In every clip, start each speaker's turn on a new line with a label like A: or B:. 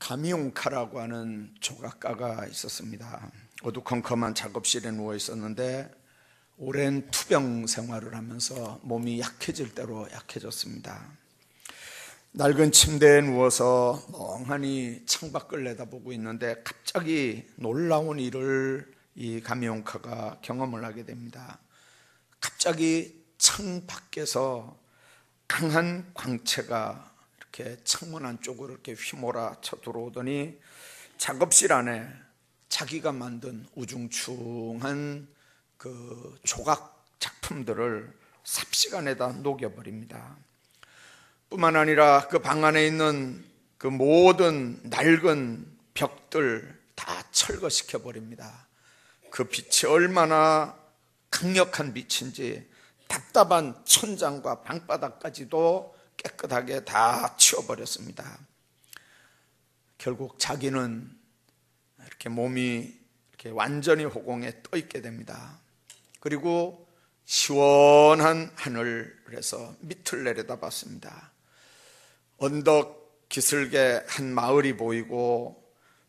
A: 가미용카라고 하는 조각가가 있었습니다. 어두컴컴한 작업실에 누워 있었는데 오랜 투병 생활을 하면서 몸이 약해질 대로 약해졌습니다. 낡은 침대에 누워서 멍하니 창밖을 내다보고 있는데 갑자기 놀라운 일을 이 가미용카가 경험을 하게 됩니다. 갑자기 창 밖에서 강한 광채가 이렇게 창문 안쪽으로 이렇게 휘몰아 쳐 들어오더니 작업실 안에 자기가 만든 우중충한 그 조각 작품들을 삽시간에다 녹여버립니다. 뿐만 아니라 그 방 안에 있는 그 모든 낡은 벽들 다 철거시켜 버립니다. 그 빛이 얼마나 강력한 빛인지 답답한 천장과 방바닥까지도 깨끗하게 다 치워버렸습니다. 결국 자기는 이렇게 몸이 이렇게 완전히 허공에 떠 있게 됩니다. 그리고 시원한 하늘에서 밑을 내려다봤습니다. 언덕 기슭에 한 마을이 보이고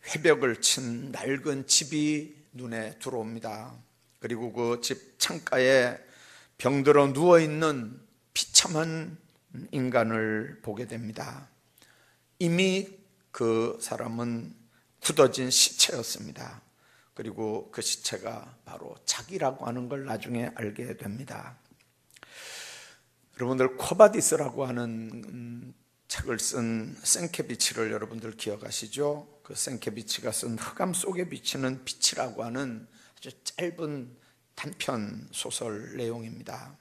A: 회벽을 친 낡은 집이 눈에 들어옵니다. 그리고 그 집 창가에 병들어 누워있는 비참한 인간을 보게 됩니다. 이미 그 사람은 굳어진 시체였습니다. 그리고 그 시체가 바로 자기라고 하는 걸 나중에 알게 됩니다. 여러분들 코바디스라고 하는 책을 쓴 생케비치를 여러분들 기억하시죠? 그 생케비치가 쓴 흑암 속에 비치는 빛이라고 하는 아주 짧은 단편 소설 내용입니다.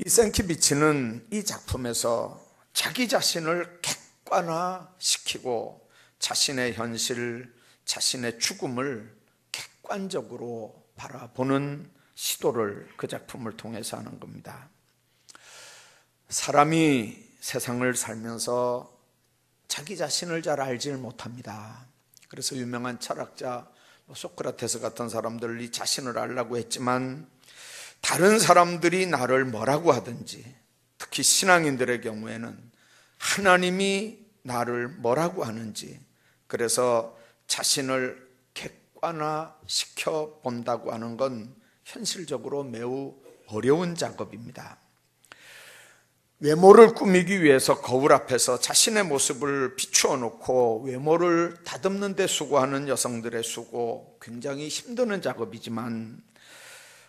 A: 이 생케비치는 이 작품에서 자기 자신을 객관화시키고 자신의 현실, 자신의 죽음을 객관적으로 바라보는 시도를 그 작품을 통해서 하는 겁니다. 사람이 세상을 살면서 자기 자신을 잘 알지를 못합니다. 그래서 유명한 철학자 소크라테스 같은 사람들이 자신을 알라고 했지만 다른 사람들이 나를 뭐라고 하든지, 특히 신앙인들의 경우에는 하나님이 나를 뭐라고 하는지, 그래서 자신을 객관화시켜 본다고 하는 건 현실적으로 매우 어려운 작업입니다. 외모를 꾸미기 위해서 거울 앞에서 자신의 모습을 비추어 놓고 외모를 다듬는 데 수고하는 여성들의 수고, 굉장히 힘드는 작업이지만,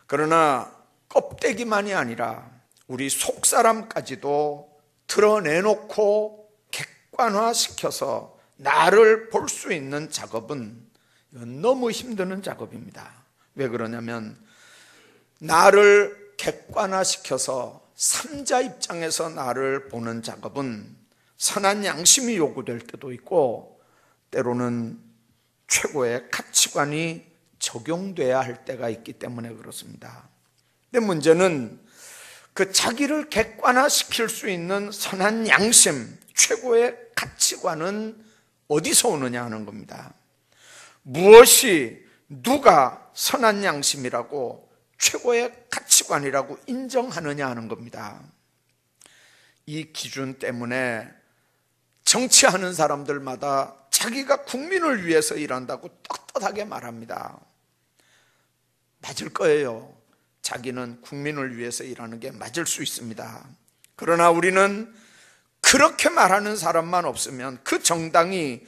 A: 그러나 껍데기만이 아니라 우리 속사람까지도 드러내놓고 객관화시켜서 나를 볼 수 있는 작업은 너무 힘드는 작업입니다. 왜 그러냐면 나를 객관화시켜서 삼자 입장에서 나를 보는 작업은 선한 양심이 요구될 때도 있고 때로는 최고의 가치관이 적용돼야 할 때가 있기 때문에 그렇습니다. 근데 문제는 그 자기를 객관화시킬 수 있는 선한 양심, 최고의 가치관은 어디서 오느냐 하는 겁니다. 무엇이 누가 선한 양심이라고 최고의 가치관이라고 인정하느냐 하는 겁니다. 이 기준 때문에 정치하는 사람들마다 자기가 국민을 위해서 일한다고 떳떳하게 말합니다. 맞을 거예요. 자기는 국민을 위해서 일하는 게 맞을 수 있습니다. 그러나 우리는 그렇게 말하는 사람만 없으면 그 정당이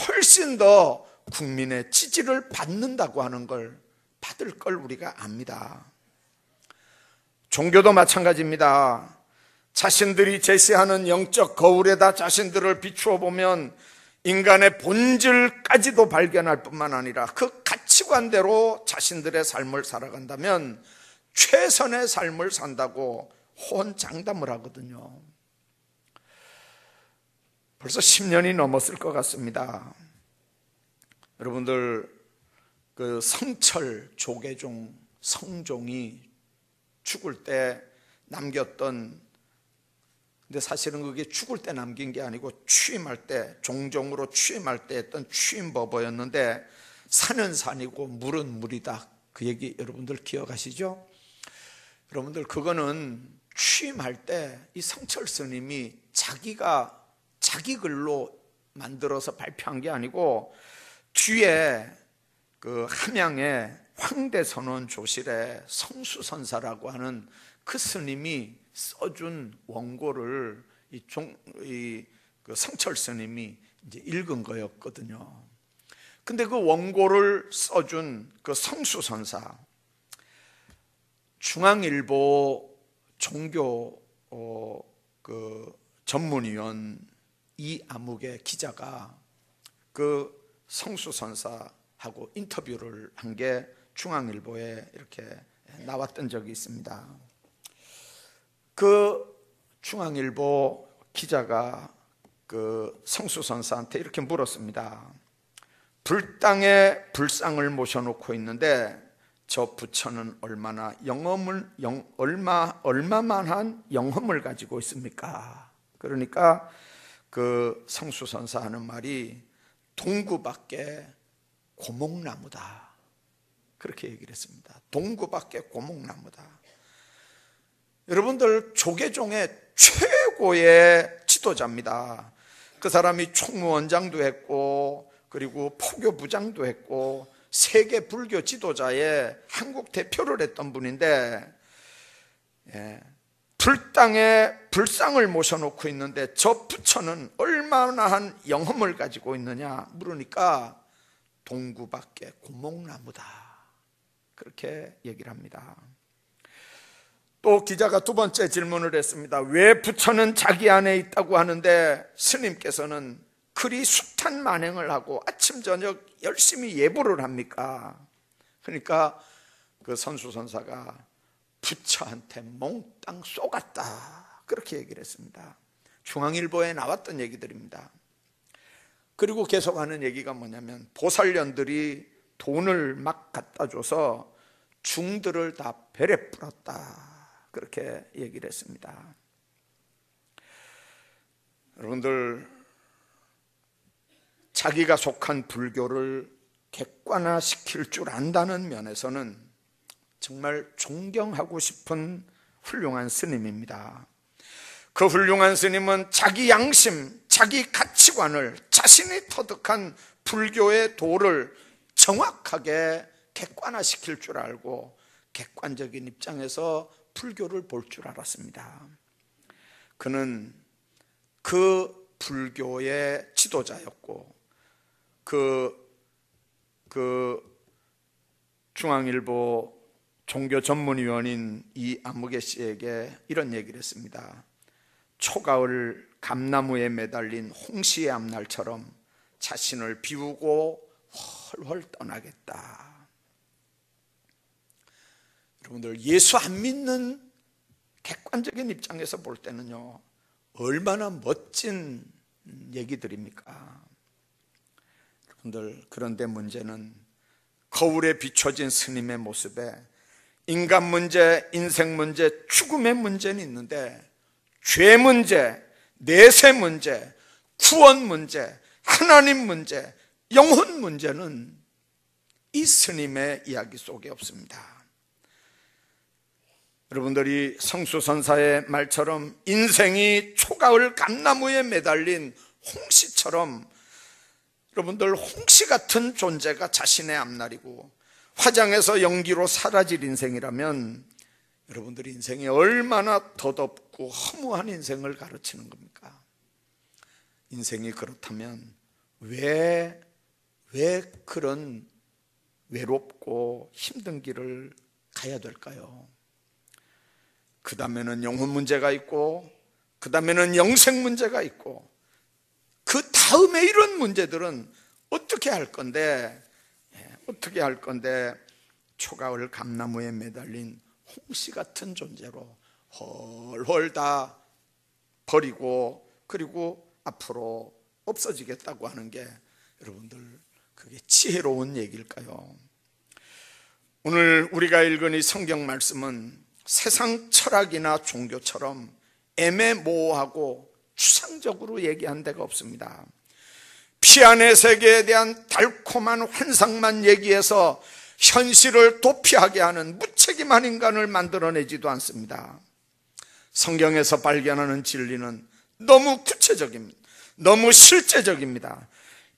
A: 훨씬 더 국민의 지지를 받는다고 하는 걸 받을 걸 우리가 압니다. 종교도 마찬가지입니다. 자신들이 제시하는 영적 거울에다 자신들을 비추어 보면 인간의 본질까지도 발견할 뿐만 아니라 그 가치관대로 자신들의 삶을 살아간다면 최선의 삶을 산다고 호언장담을 하거든요. 벌써 10년이 넘었을 것 같습니다. 여러분들 그 성철 조계종 성종이 죽을 때 남겼던, 근데 사실은 그게 죽을 때 남긴 게 아니고 취임할 때, 종종으로 취임할 때 했던 취임법어였는데 산은 산이고 물은 물이다, 그 얘기 여러분들 기억하시죠? 여러분들 그거는 취임할 때 이 성철 스님이 자기가 자기 글로 만들어서 발표한 게 아니고 뒤에 그 함양의 황대선원 조실의 성수선사라고 하는 그 스님이 써준 원고를 그 성철 스님이 이제 읽은 거였거든요. 근데 그 원고를 써준 그 성수선사, 중앙일보 종교 그 전문위원 이아묵의 기자가 그 성수선사하고 인터뷰를 한 게 중앙일보에 이렇게 나왔던 적이 있습니다. 그 중앙일보 기자가 그 성수선사한테 이렇게 물었습니다. 불당에 불상을 모셔놓고 있는데 저 부처는 얼마만한 영험을 가지고 있습니까? 그러니까 그 성수선사 하는 말이 동구밖에 고목나무다, 그렇게 얘기를 했습니다. 동구밖에 고목나무다. 여러분들, 조계종의 최고의 지도자입니다. 그 사람이 총무원장도 했고 그리고 포교부장도 했고 세계 불교 지도자의 한국 대표를 했던 분인데, 불당에 불상을 모셔놓고 있는데 저 부처는 얼마나 한 영험을 가지고 있느냐 물으니까 동구밖에 고목나무다, 그렇게 얘기를 합니다. 또 기자가 두 번째 질문을 했습니다. 왜 부처는 자기 안에 있다고 하는데 스님께서는 그리 숱한 만행을 하고 아침 저녁 열심히 예불을 합니까? 그러니까 그 선수선사가 부처한테 몽땅 쏘갔다, 그렇게 얘기를 했습니다. 중앙일보에 나왔던 얘기들입니다. 그리고 계속하는 얘기가 뭐냐면 보살년들이 돈을 막 갖다 줘서 중들을 다 배려 뿌렸다, 그렇게 얘기를 했습니다. 여러분들, 자기가 속한 불교를 객관화시킬 줄 안다는 면에서는 정말 존경하고 싶은 훌륭한 스님입니다. 그 훌륭한 스님은 자기 양심, 자기 가치관을, 자신이 터득한 불교의 도를 정확하게 객관화시킬 줄 알고 객관적인 입장에서 불교를 볼 줄 알았습니다. 그는 그 불교의 지도자였고 그 중앙일보 종교 전문위원인 이아무개 씨에게 이런 얘기를 했습니다. 초가을 감나무에 매달린 홍시의 앞날처럼 자신을 비우고 헐헐 떠나겠다. 여러분들, 예수 안 믿는 객관적인 입장에서 볼 때는요, 얼마나 멋진 얘기들입니까? 여러분들, 그런데 문제는 거울에 비춰진 스님의 모습에 인간 문제, 인생 문제, 죽음의 문제는 있는데 죄 문제, 내세 문제, 구원 문제, 하나님 문제, 영혼 문제는 이 스님의 이야기 속에 없습니다. 여러분들이 성수선사의 말처럼 인생이 초가을 감나무에 매달린 홍시처럼, 여러분들, 홍시 같은 존재가 자신의 앞날이고 화장해서 연기로 사라질 인생이라면 여러분들 인생이 얼마나 덧없고 허무한 인생을 가르치는 겁니까? 인생이 그렇다면 왜 그런 외롭고 힘든 길을 가야 될까요? 그 다음에는 영혼 문제가 있고 그 다음에는 영생 문제가 있고 그 다음에 이런 문제들은 어떻게 할 건데 초가을 감나무에 매달린 홍시 같은 존재로 헐헐 다 버리고 그리고 앞으로 없어지겠다고 하는 게 여러분들, 그게 지혜로운 얘기일까요? 오늘 우리가 읽은 이 성경 말씀은 세상 철학이나 종교처럼 애매모호하고 추상적으로 얘기한 데가 없습니다. 피안의 세계에 대한 달콤한 환상만 얘기해서 현실을 도피하게 하는 무책임한 인간을 만들어내지도 않습니다. 성경에서 발견하는 진리는 너무 구체적입니다. 너무 실제적입니다.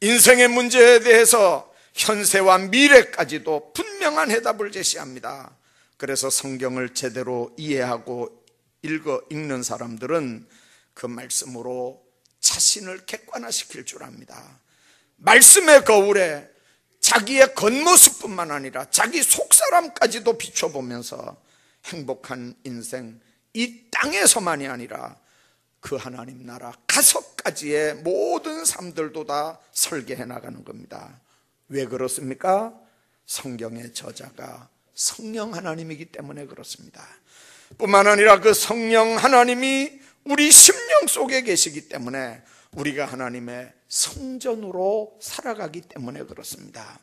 A: 인생의 문제에 대해서 현세와 미래까지도 분명한 해답을 제시합니다. 그래서 성경을 제대로 이해하고 읽는 사람들은 그 말씀으로 자신을 객관화시킬 줄 압니다. 말씀의 거울에 자기의 겉모습뿐만 아니라 자기 속사람까지도 비춰보면서 행복한 인생, 이 땅에서만이 아니라 그 하나님 나라 가서까지의 모든 삶들도 다 설계해 나가는 겁니다. 왜 그렇습니까? 성경의 저자가 성령 하나님이기 때문에 그렇습니다. 뿐만 아니라 그 성령 하나님이 우리 심령 속에 계시기 때문에 우리가 하나님의 성전으로 살아가기 때문에 그렇습니다.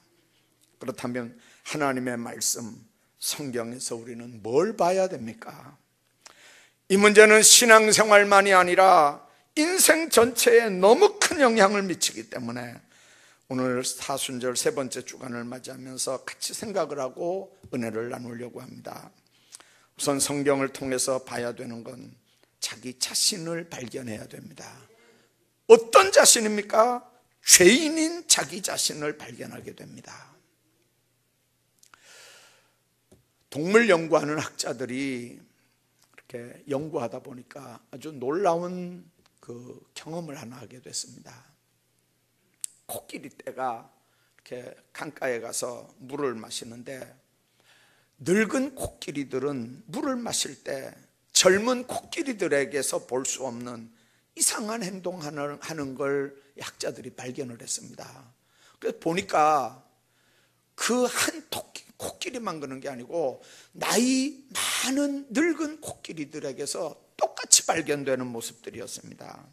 A: 그렇다면 하나님의 말씀, 성경에서 우리는 뭘 봐야 됩니까? 이 문제는 신앙생활만이 아니라 인생 전체에 너무 큰 영향을 미치기 때문에 오늘 사순절 세 번째 주간을 맞이하면서 같이 생각을 하고 은혜를 나누려고 합니다. 우선 성경을 통해서 봐야 되는 건 자기 자신을 발견해야 됩니다. 어떤 자신입니까? 죄인인 자기 자신을 발견하게 됩니다. 동물 연구하는 학자들이 이렇게 연구하다 보니까 아주 놀라운 그 경험을 하나 하게 됐습니다. 코끼리 떼가 이렇게 강가에 가서 물을 마시는데 늙은 코끼리들은 물을 마실 때 젊은 코끼리들에게서 볼 수 없는 이상한 행동하는 걸 학자들이 발견을 했습니다. 그래서 보니까 그 한 코끼리만 그런 게 아니고 나이 많은 늙은 코끼리들에게서 똑같이 발견되는 모습들이었습니다.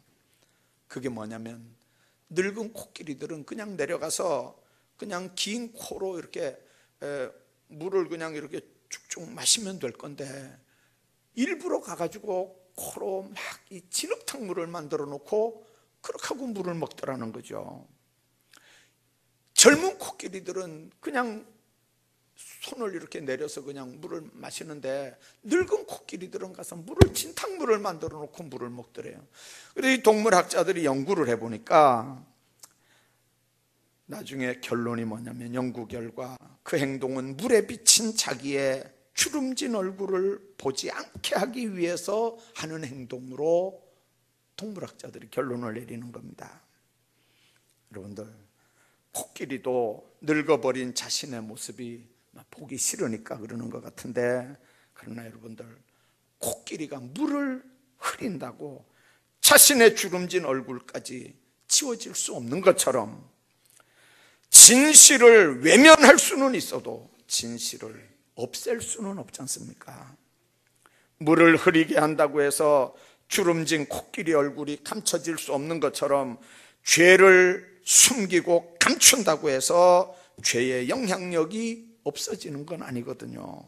A: 그게 뭐냐면 늙은 코끼리들은 그냥 내려가서 그냥 긴 코로 이렇게 물을 그냥 이렇게 쭉쭉 마시면 될 건데 일부러 가가지고 코로 막 이 진흙탕 물을 만들어 놓고 그렇게 하고 물을 먹더라는 거죠. 젊은 코끼리들은 그냥 손을 이렇게 내려서 그냥 물을 마시는데 늙은 코끼리들은 가서 진탕물을 만들어 놓고 물을 먹더래요. 그래서 이 동물학자들이 연구를 해보니까 나중에 결론이 뭐냐면 연구 결과 그 행동은 물에 비친 자기의 주름진 얼굴을 보지 않게 하기 위해서 하는 행동으로 동물학자들이 결론을 내리는 겁니다. 여러분들, 코끼리도 늙어버린 자신의 모습이 보기 싫으니까 그러는 것 같은데, 그러나 여러분들, 코끼리가 물을 흐린다고 자신의 주름진 얼굴까지 지워질 수 없는 것처럼 진실을 외면할 수는 있어도 진실을 없앨 수는 없지 않습니까? 물을 흐리게 한다고 해서 주름진 코끼리 얼굴이 감춰질 수 없는 것처럼 죄를 숨기고 감춘다고 해서 죄의 영향력이 없어지는 건 아니거든요.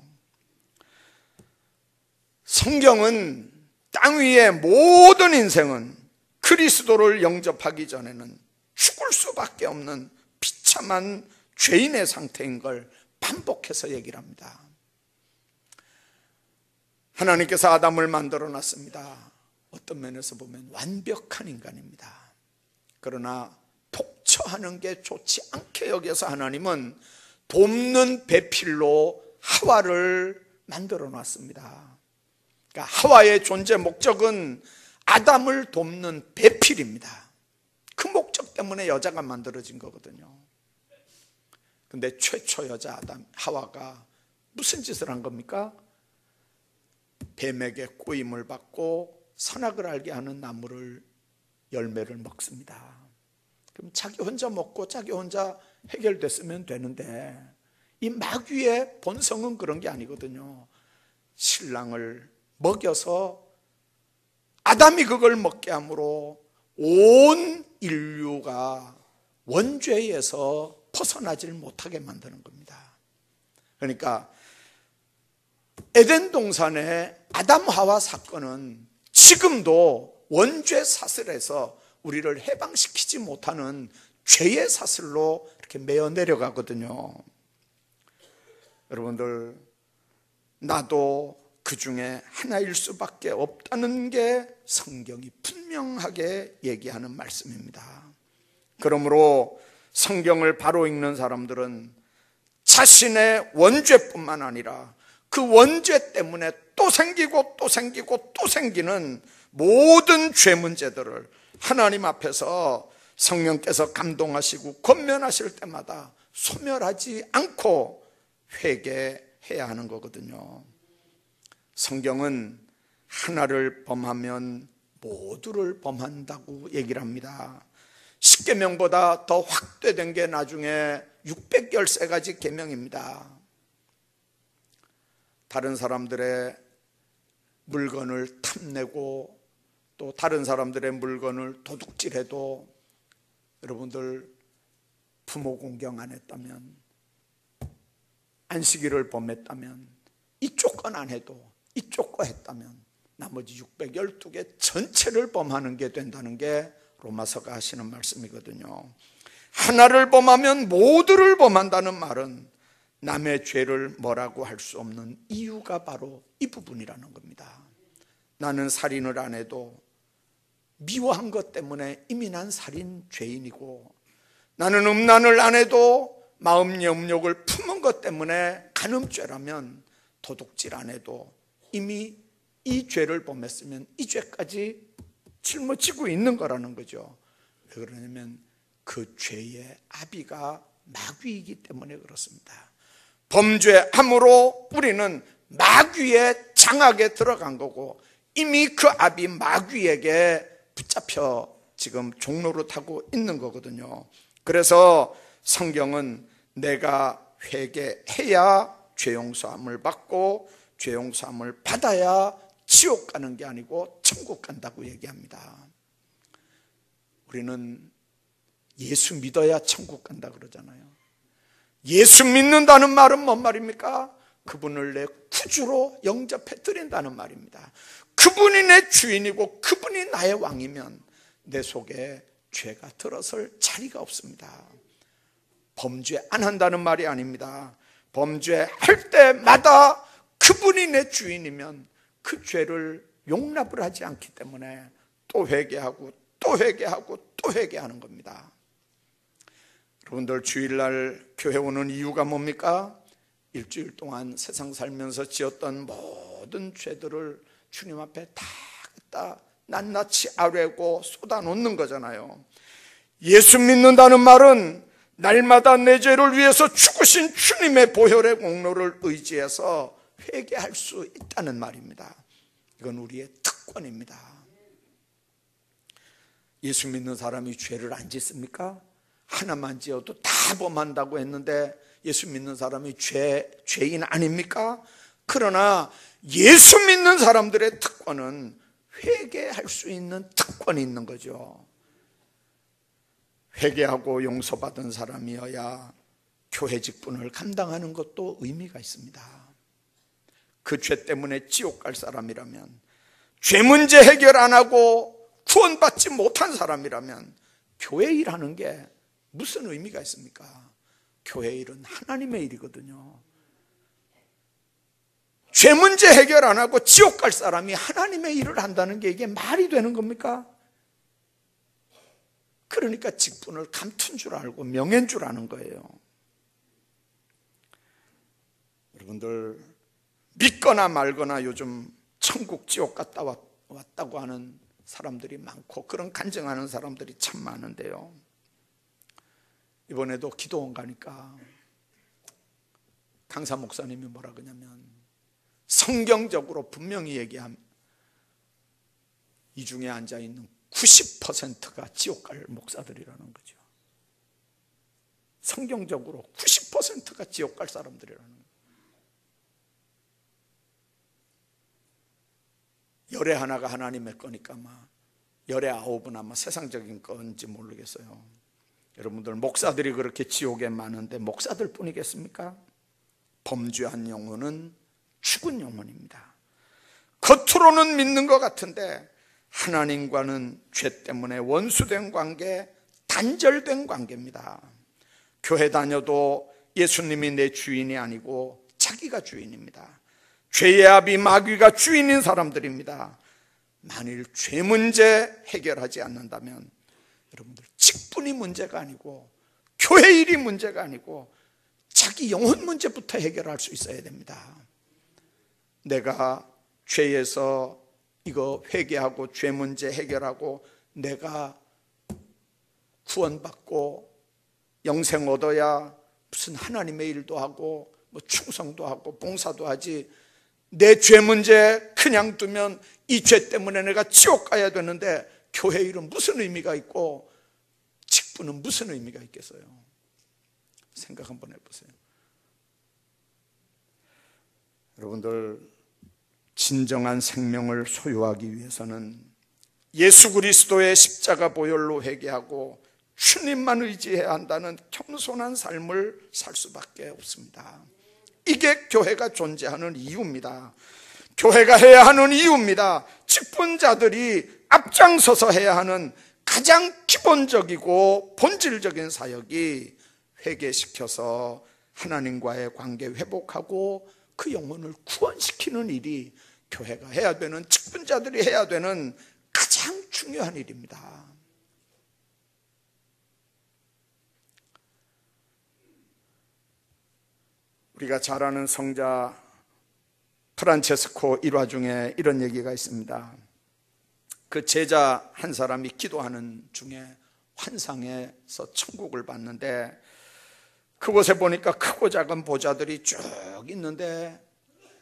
A: 성경은 땅 위의 모든 인생은 그리스도를 영접하기 전에는 죽을 수밖에 없는 비참한 죄인의 상태인 걸 반복해서 얘기를 합니다. 하나님께서 아담을 만들어 놨습니다. 어떤 면에서 보면 완벽한 인간입니다. 그러나 독처하는 게 좋지 않게 여겨서 하나님은 돕는 배필로 하와를 만들어 놨습니다. 그러니까 하와의 존재 목적은 아담을 돕는 배필입니다. 그 목적 때문에 여자가 만들어진 거거든요. 근데 최초 여자 하와가 무슨 짓을 한 겁니까? 뱀에게 꼬임을 받고 선악을 알게 하는 나무를 열매를 먹습니다. 그럼 자기 혼자 먹고 자기 혼자 해결됐으면 되는데 이 마귀의 본성은 그런 게 아니거든요. 신랑을 먹여서 아담이 그걸 먹게 함으로 온 인류가 원죄에서 벗어나질 못하게 만드는 겁니다. 그러니까 에덴 동산의 아담 하와 사건은 지금도 원죄 사슬에서 우리를 해방시키지 못하는 죄의 사슬로 이렇게 매어 내려가거든요. 여러분들, 나도 그 중에 하나일 수밖에 없다는 게 성경이 분명하게 얘기하는 말씀입니다. 그러므로 성경을 바로 읽는 사람들은 자신의 원죄뿐만 아니라 그 원죄 때문에 또 생기고 또 생기고 또 생기는 모든 죄 문제들을 하나님 앞에서 성령께서 감동하시고 권면하실 때마다 소멸하지 않고 회개해야 하는 거거든요. 성경은 하나를 범하면 모두를 범한다고 얘기를 합니다. 십계명보다 더 확대된 게 나중에 613가지 계명입니다. 다른 사람들의 물건을 탐내고 또 다른 사람들의 물건을 도둑질해도 여러분들 부모 공경 안 했다면, 안식일을 범했다면, 이쪽 건 안 해도 이쪽 거 했다면 나머지 612개 전체를 범하는 게 된다는 게 로마서가 하시는 말씀이거든요. 하나를 범하면 모두를 범한다는 말은 남의 죄를 뭐라고 할 수 없는 이유가 바로 이 부분이라는 겁니다. 나는 살인을 안 해도 미워한 것 때문에 이미 난 살인 죄인이고, 나는 음란을 안 해도 마음 염욕을 품은 것 때문에 간음죄라면, 도둑질 안 해도 이미 이 죄를 범했으면 이 죄까지 짊어지고 있는 거라는 거죠. 왜 그러냐면 그 죄의 아비가 마귀이기 때문에 그렇습니다. 범죄함으로 우리는 마귀의 장악에 들어간 거고, 이미 그 아비 마귀에게 붙잡혀 지금 종로를 타고 있는 거거든요. 그래서 성경은 내가 회개해야 죄 용서함을 받고 죄 용서함을 받아야 지옥 가는 게 아니고 천국 간다고 얘기합니다. 우리는 예수 믿어야 천국 간다 그러잖아요. 예수 믿는다는 말은 뭔 말입니까? 그분을 내 구주로 영접해 드린다는 말입니다. 그분이 내 주인이고 그분이 나의 왕이면 내 속에 죄가 들어설 자리가 없습니다. 범죄 안 한다는 말이 아닙니다. 범죄할 때마다 그분이 내 주인이면 그 죄를 용납을 하지 않기 때문에 또 회개하고 또 회개하고 또 회개하는 겁니다. 여러분들 주일날 교회 오는 이유가 뭡니까? 일주일 동안 세상 살면서 지었던 모든 죄들을 주님 앞에 다 갖다 낱낱이 아뢰고 쏟아놓는 거잖아요. 예수 믿는다는 말은 날마다 내 죄를 위해서 죽으신 주님의 보혈의 공로를 의지해서 회개할 수 있다는 말입니다. 이건 우리의 특권입니다. 예수 믿는 사람이 죄를 안 짓습니까? 하나만 지어도 다 범한다고 했는데 예수 믿는 사람이 죄인 아닙니까? 그러나 예수 믿는 사람들의 특권은 회개할 수 있는 특권이 있는 거죠. 회개하고 용서받은 사람이어야 교회 직분을 감당하는 것도 의미가 있습니다. 그 죄 때문에 지옥 갈 사람이라면, 죄 문제 해결 안 하고 구원받지 못한 사람이라면 교회 일하는 게 무슨 의미가 있습니까? 교회 일은 하나님의 일이거든요. 죄 문제 해결 안 하고 지옥 갈 사람이 하나님의 일을 한다는 게 이게 말이 되는 겁니까? 그러니까 직분을 감춘 줄 알고 명예인 줄 아는 거예요. 여러분들 믿거나 말거나 요즘 천국 지옥 갔다 왔다고 하는 사람들이 많고 그런 간증하는 사람들이 참 많은데요, 이번에도 기도원 가니까 강사 목사님이 뭐라 그러냐면 성경적으로 분명히 얘기함, 이 중에 앉아있는 90%가 지옥 갈 목사들이라는 거죠. 성경적으로 90%가 지옥 갈 사람들이라는 거예요. 열의 하나가 하나님의 거니까 아마 열의 9은 아마 세상적인 건지 모르겠어요. 여러분들 목사들이 그렇게 지옥에 많은데 목사들 뿐이겠습니까? 범죄한 영혼은 죽은 영혼입니다. 겉으로는 믿는 것 같은데 하나님과는 죄 때문에 원수된 관계, 단절된 관계입니다. 교회 다녀도 예수님이 내 주인이 아니고 자기가 주인입니다. 죄의 아비 마귀가 주인인 사람들입니다. 만일 죄 문제 해결하지 않는다면 여러분들 직분이 문제가 아니고 교회 일이 문제가 아니고 자기 영혼 문제부터 해결할 수 있어야 됩니다. 내가 죄에서 이거 회개하고 죄 문제 해결하고 내가 구원받고 영생 얻어야 무슨 하나님의 일도 하고 뭐 충성도 하고 봉사도 하지, 내 죄 문제 그냥 두면 이 죄 때문에 내가 지옥 가야 되는데 교회 일은 무슨 의미가 있고 직분은 무슨 의미가 있겠어요? 생각 한번 해보세요. 여러분들, 진정한 생명을 소유하기 위해서는 예수 그리스도의 십자가 보혈로 회개하고 주님만 의지해야 한다는 겸손한 삶을 살 수밖에 없습니다. 이게 교회가 존재하는 이유입니다. 교회가 해야 하는 이유입니다. 직분자들이 앞장서서 해야 하는 가장 기본적이고 본질적인 사역이 회개시켜서 하나님과의 관계 회복하고 그 영혼을 구원시키는 일이 교회가 해야 되는, 직분자들이 해야 되는 가장 중요한 일입니다. 우리가 잘 아는 성자 프란체스코 일화 중에 이런 얘기가 있습니다. 그 제자 한 사람이 기도하는 중에 환상에서 천국을 봤는데 그곳에 보니까 크고 작은 보좌들이 쭉 있는데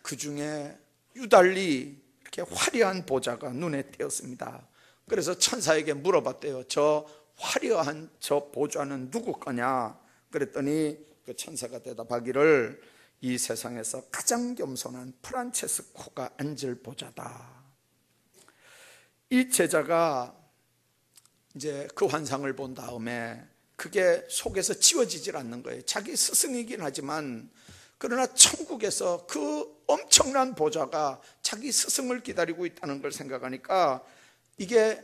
A: 그 중에 유달리 이렇게 화려한 보좌가 눈에 띄었습니다. 그래서 천사에게 물어봤대요. 저 화려한 저 보좌는 누구 거냐? 그랬더니 그 천사가 대답하기를 이 세상에서 가장 겸손한 프란체스코가 앉을 보좌다. 이 제자가 이제 그 환상을 본 다음에 그게 속에서 지워지질 않는 거예요. 자기 스승이긴 하지만 그러나 천국에서 그 엄청난 보좌가 자기 스승을 기다리고 있다는 걸 생각하니까 이게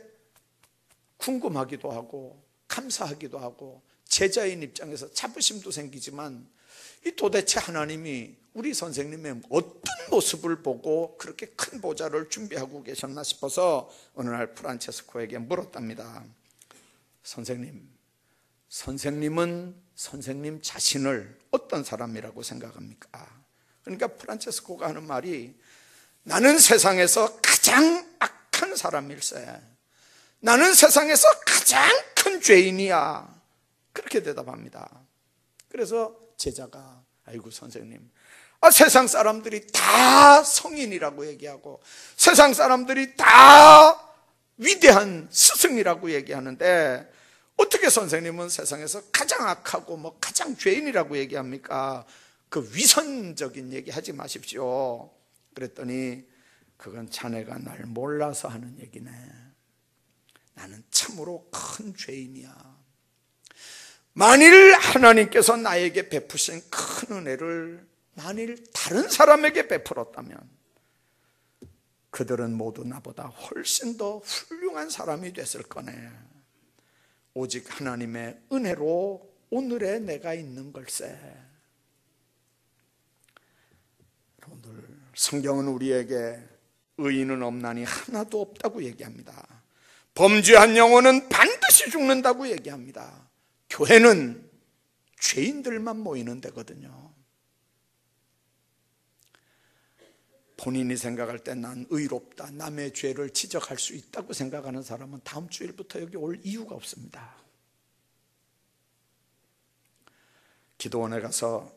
A: 궁금하기도 하고 감사하기도 하고 제자인 입장에서 자부심도 생기지만 이 도대체 하나님이 우리 선생님의 어떤 모습을 보고 그렇게 큰 보좌를 준비하고 계셨나 싶어서 어느 날 프란체스코에게 물었답니다. 선생님은 선생님 자신을 어떤 사람이라고 생각합니까? 그러니까 프란체스코가 하는 말이 나는 세상에서 가장 악한 사람일세. 나는 세상에서 가장 큰 죄인이야. 그렇게 대답합니다. 그래서 제자가 아이고 선생님, 세상 사람들이 다 성인이라고 얘기하고 세상 사람들이 다 위대한 스승이라고 얘기하는데 어떻게 선생님은 세상에서 가장 악하고 가장 죄인이라고 얘기합니까? 그 위선적인 얘기 하지 마십시오. 그랬더니 그건 자네가 날 몰라서 하는 얘기네. 나는 참으로 큰 죄인이야. 만일 하나님께서 나에게 베푸신 큰 은혜를 만일 다른 사람에게 베풀었다면 그들은 모두 나보다 훨씬 더 훌륭한 사람이 됐을 거네. 오직 하나님의 은혜로 오늘의 내가 있는 걸세. 여러분들, 성경은 우리에게 의인은 없나니 하나도 없다고 얘기합니다. 범죄한 영혼은 반드시 죽는다고 얘기합니다. 교회는 죄인들만 모이는 데거든요. 본인이 생각할 때 난 의롭다, 남의 죄를 지적할 수 있다고 생각하는 사람은 다음 주일부터 여기 올 이유가 없습니다. 기도원에 가서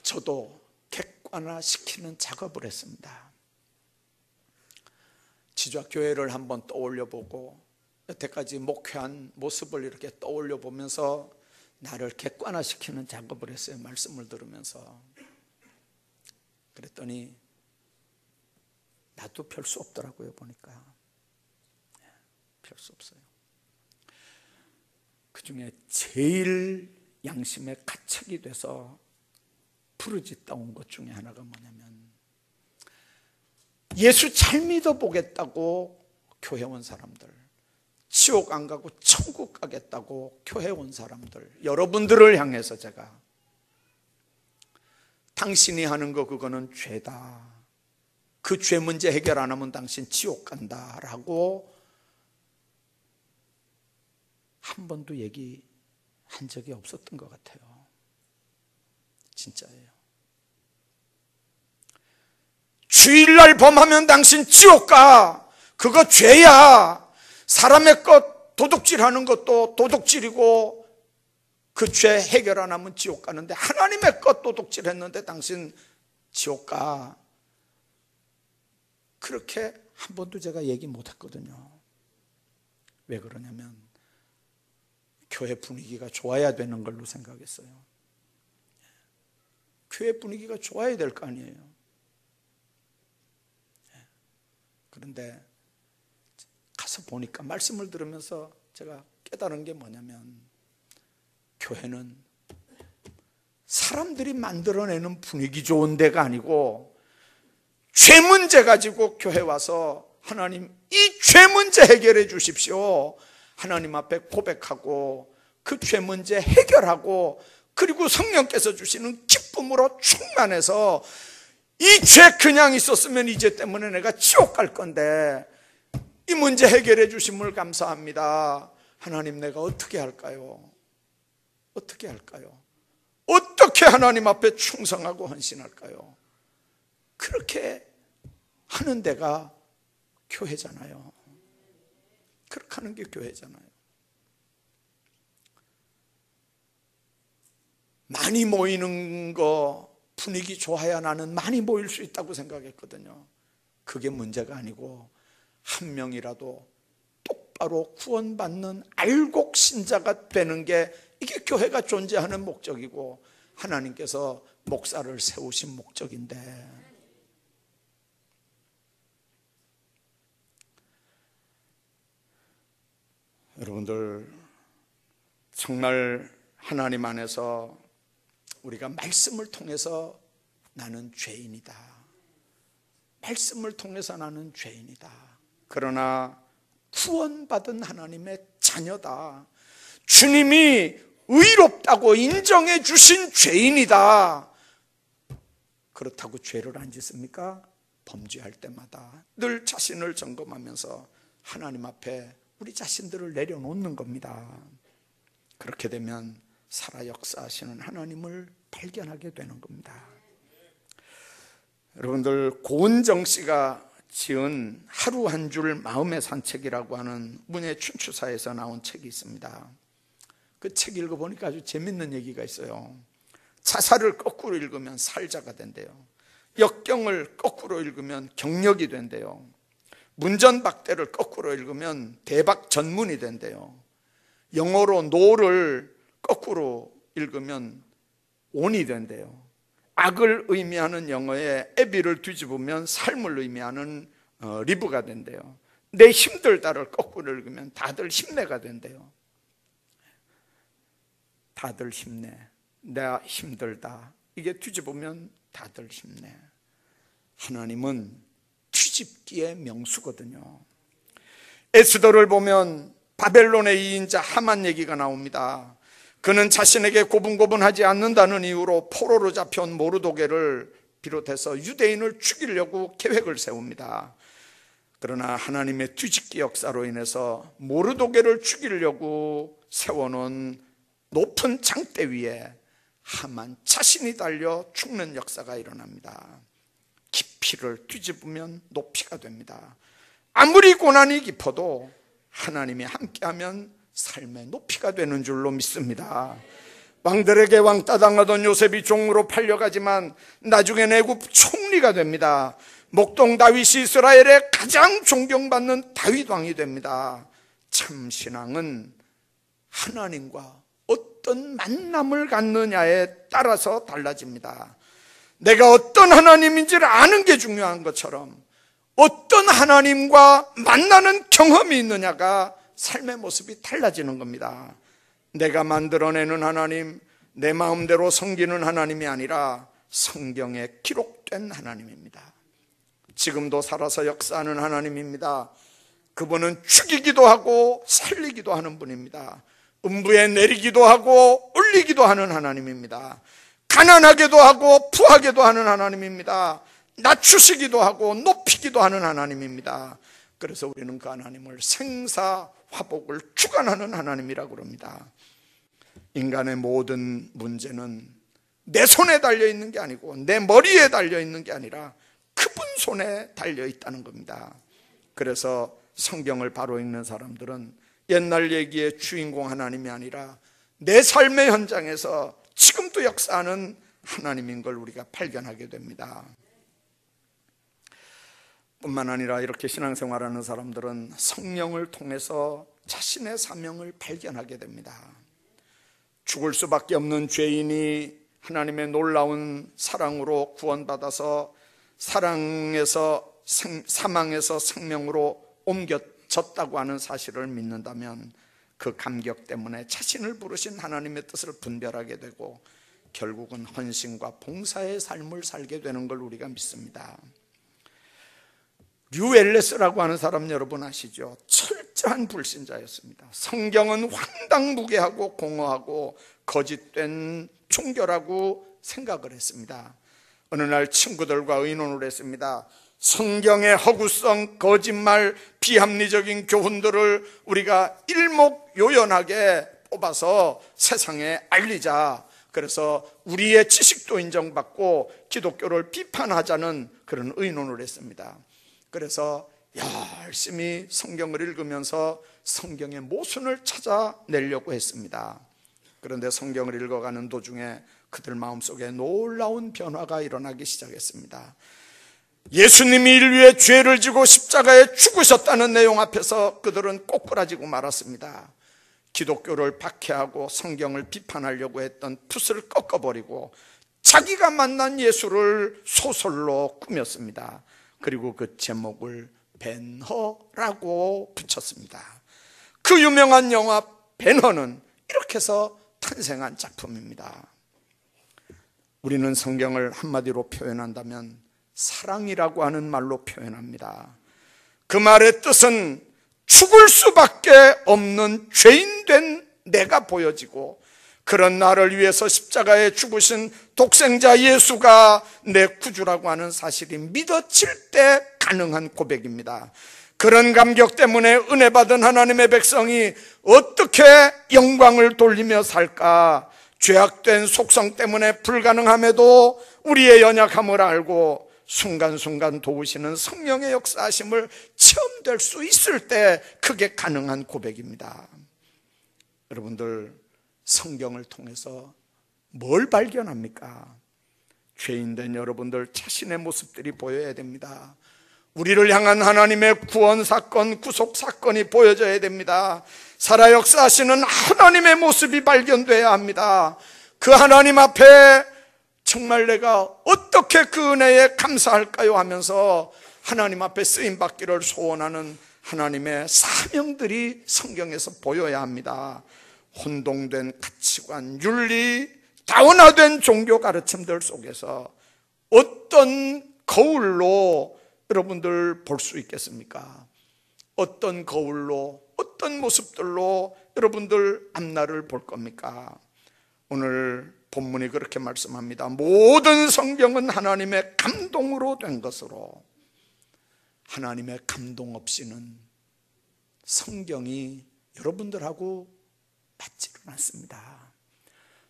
A: 저도 객관화시키는 작업을 했습니다. 지좌교회를 한번 떠올려보고 여태까지 목회한 모습을 이렇게 떠올려 보면서 나를 객관화시키는 작업을 했어요. 말씀을 들으면서. 그랬더니 나도 별 수 없더라고요. 보니까 별 수 없어요. 그 중에 제일 양심에 가책이 돼서 부르짖다 온 것 중에 하나가 뭐냐면 예수 잘 믿어보겠다고 교회 온 사람들, 지옥 안 가고 천국 가겠다고 교회 온 사람들, 여러분들을 향해서 제가 당신이 하는 거 그거는 죄다. 그 죄 문제 해결 안 하면 당신 지옥 간다라고 한 번도 얘기한 적이 없었던 것 같아요. 진짜예요. 주일날 범하면 당신 지옥 가. 그거 죄야. 사람의 것 도둑질하는 것도 도둑질이고 그 죄 해결 안 하면 지옥 가는데 하나님의 것 도둑질했는데 당신 지옥 가. 그렇게 한 번도 제가 얘기 못했거든요. 왜 그러냐면 교회 분위기가 좋아야 되는 걸로 생각했어요. 교회 분위기가 좋아야 될 거 아니에요. 그런데 가서 보니까 말씀을 들으면서 제가 깨달은 게 뭐냐면 교회는 사람들이 만들어내는 분위기 좋은 데가 아니고 죄 문제 가지고 교회 와서 하나님 이 죄 문제 해결해 주십시오. 하나님 앞에 고백하고 그 죄 문제 해결하고 그리고 성령께서 주시는 기쁨으로 충만해서 이 죄 그냥 있었으면 이 죄 때문에 내가 지옥 갈 건데 이 문제 해결해 주심을 감사합니다. 하나님 내가 어떻게 할까요? 어떻게 할까요? 어떻게 하나님 앞에 충성하고 헌신할까요? 그렇게 하는 데가 교회잖아요. 그렇게 하는 게 교회잖아요. 많이 모이는 거 분위기 좋아야 나는 많이 모일 수 있다고 생각했거든요. 그게 문제가 아니고 한 명이라도 똑바로 구원받는 알곡 신자가 되는 게 이게 교회가 존재하는 목적이고 하나님께서 목사를 세우신 목적인데 여러분들 정말 하나님 안에서 우리가 말씀을 통해서 나는 죄인이다. 말씀을 통해서 나는 죄인이다. 그러나 구원받은 하나님의 자녀다. 주님이 의롭다고 인정해 주신 죄인이다. 그렇다고 죄를 안 짓습니까? 범죄할 때마다 늘 자신을 점검하면서 하나님 앞에 우리 자신들을 내려놓는 겁니다. 그렇게 되면 살아 역사하시는 하나님을 발견하게 되는 겁니다. 여러분들 고은정 씨가 지은 하루 한 줄 마음의 산책이라고 하는 문예 춘추사에서 나온 책이 있습니다. 그 책 읽어보니까 아주 재밌는 얘기가 있어요. 자살을 거꾸로 읽으면 살자가 된대요. 역경을 거꾸로 읽으면 경력이 된대요. 문전박대를 거꾸로 읽으면 대박 전문이 된대요. 영어로 no를 거꾸로 읽으면 on이 된대요. 악을 의미하는 영어에 에비를 뒤집으면 삶을 의미하는 리브가 된대요. 내 힘들다를 거꾸로 읽으면 다들 힘내가 된대요. 다들 힘내. 내가 힘들다. 이게 뒤집으면 다들 힘내. 하나님은 뒤집기의 명수거든요. 에스더를 보면 바벨론의 이인자 하만 얘기가 나옵니다. 그는 자신에게 고분고분하지 않는다는 이유로 포로로 잡혀온 모르도게를 비롯해서 유대인을 죽이려고 계획을 세웁니다. 그러나 하나님의 뒤집기 역사로 인해서 모르도게를 죽이려고 세워놓은 높은 장대 위에 하만 자신이 달려 죽는 역사가 일어납니다. 깊이를 뒤집으면 높이가 됩니다. 아무리 고난이 깊어도 하나님이 함께하면 삶의 높이가 되는 줄로 믿습니다. 왕들에게 왕따당하던 요셉이 종으로 팔려가지만 나중엔 애굽 총리가 됩니다. 목동 다윗이 이스라엘의 가장 존경받는 다윗 왕이 됩니다. 참 신앙은 하나님과 어떤 만남을 갖느냐에 따라서 달라집니다. 내가 어떤 하나님인지를 아는 게 중요한 것처럼 어떤 하나님과 만나는 경험이 있느냐가 삶의 모습이 달라지는 겁니다. 내가 만들어내는 하나님, 내 마음대로 섬기는 하나님이 아니라 성경에 기록된 하나님입니다. 지금도 살아서 역사하는 하나님입니다. 그분은 죽이기도 하고 살리기도 하는 분입니다. 음부에 내리기도 하고 올리기도 하는 하나님입니다. 가난하게도 하고 부하게도 하는 하나님입니다. 낮추시기도 하고 높이기도 하는 하나님입니다. 그래서 우리는 그 하나님을 생사화복을 주관하는 하나님이라고 그럽니다. 인간의 모든 문제는 내 손에 달려있는 게 아니고 내 머리에 달려있는 게 아니라 그분 손에 달려있다는 겁니다. 그래서 성경을 바로 읽는 사람들은 옛날 얘기의 주인공 하나님이 아니라 내 삶의 현장에서 지금도 역사하는 하나님인 걸 우리가 발견하게 됩니다. 뿐만 아니라 이렇게 신앙생활하는 사람들은 성령을 통해서 자신의 사명을 발견하게 됩니다. 죽을 수밖에 없는 죄인이 하나님의 놀라운 사랑으로 구원받아서 사망에서 생명으로 옮겨졌다고 하는 사실을 믿는다면 그 감격 때문에 자신을 부르신 하나님의 뜻을 분별하게 되고 결국은 헌신과 봉사의 삶을 살게 되는 걸 우리가 믿습니다. 류 엘레스라고 하는 사람 여러분 아시죠? 철저한 불신자였습니다. 성경은 황당무계하고 공허하고 거짓된 종교라고 생각을 했습니다. 어느 날 친구들과 의논을 했습니다. 성경의 허구성, 거짓말, 비합리적인 교훈들을 우리가 일목요연하게 뽑아서 세상에 알리자. 그래서 우리의 지식도 인정받고 기독교를 비판하자는 그런 의논을 했습니다. 그래서 열심히 성경을 읽으면서 성경의 모순을 찾아내려고 했습니다. 그런데 성경을 읽어가는 도중에 그들 마음속에 놀라운 변화가 일어나기 시작했습니다. 예수님이 인류의 죄를 지고 십자가에 죽으셨다는 내용 앞에서 그들은 꼬꾸라지고 말았습니다. 기독교를 박해하고 성경을 비판하려고 했던 풋을 꺾어버리고 자기가 만난 예수를 소설로 꾸몄습니다. 그리고 그 제목을 벤허라고 붙였습니다. 그 유명한 영화 벤허는 이렇게 해서 탄생한 작품입니다. 우리는 성경을 한마디로 표현한다면 사랑이라고 하는 말로 표현합니다. 그 말의 뜻은 죽을 수밖에 없는 죄인된 내가 보여지고 그런 나를 위해서 십자가에 죽으신 독생자 예수가 내 구주라고 하는 사실이 믿어질 때 가능한 고백입니다. 그런 감격 때문에 은혜 받은 하나님의 백성이 어떻게 영광을 돌리며 살까? 죄악된 속성 때문에 불가능함에도 우리의 연약함을 알고 순간순간 도우시는 성령의 역사하심을 체험될 수 있을 때 그게 가능한 고백입니다. 여러분들 성경을 통해서 뭘 발견합니까? 죄인된 여러분들 자신의 모습들이 보여야 됩니다. 우리를 향한 하나님의 구원 사건, 구속 사건이 보여져야 됩니다. 살아 역사하시는 하나님의 모습이 발견돼야 합니다. 그 하나님 앞에 정말 내가 어떻게 그 은혜에 감사할까요 하면서 하나님 앞에 쓰임받기를 소원하는 하나님의 사명들이 성경에서 보여야 합니다. 혼동된 가치관, 윤리, 다원화된 종교 가르침들 속에서 어떤 거울로 여러분들 볼 수 있겠습니까? 어떤 거울로, 어떤 모습들로 여러분들 앞날을 볼 겁니까? 오늘 본문이 그렇게 말씀합니다. 모든 성경은 하나님의 감동으로 된 것으로, 하나님의 감동 없이는 성경이 여러분들하고 맞지는 않습니다.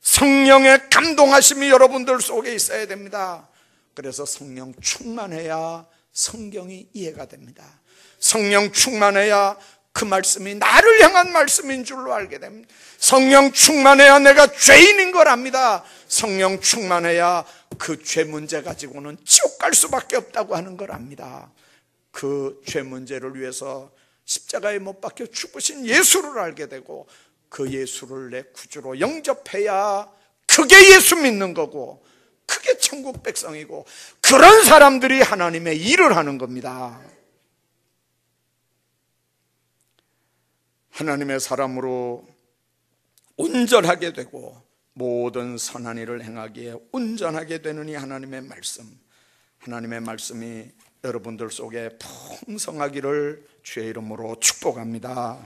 A: 성령의 감동하심이 여러분들 속에 있어야 됩니다. 그래서 성령 충만해야 성경이 이해가 됩니다. 성령 충만해야 그 말씀이 나를 향한 말씀인 줄로 알게 됩니다. 성령 충만해야 내가 죄인인 걸 압니다. 성령 충만해야 그 죄 문제 가지고는 지옥 갈 수밖에 없다고 하는 걸 압니다. 그 죄 문제를 위해서 십자가에 못 박혀 죽으신 예수를 알게 되고 그 예수를 내 구주로 영접해야 그게 예수 믿는 거고 그게 천국 백성이고 그런 사람들이 하나님의 일을 하는 겁니다. 하나님의 사람으로 온전하게 되고 모든 선한 일을 행하기에 온전하게 되는 이 하나님의 말씀, 하나님의 말씀이 여러분들 속에 풍성하기를 주의 이름으로 축복합니다.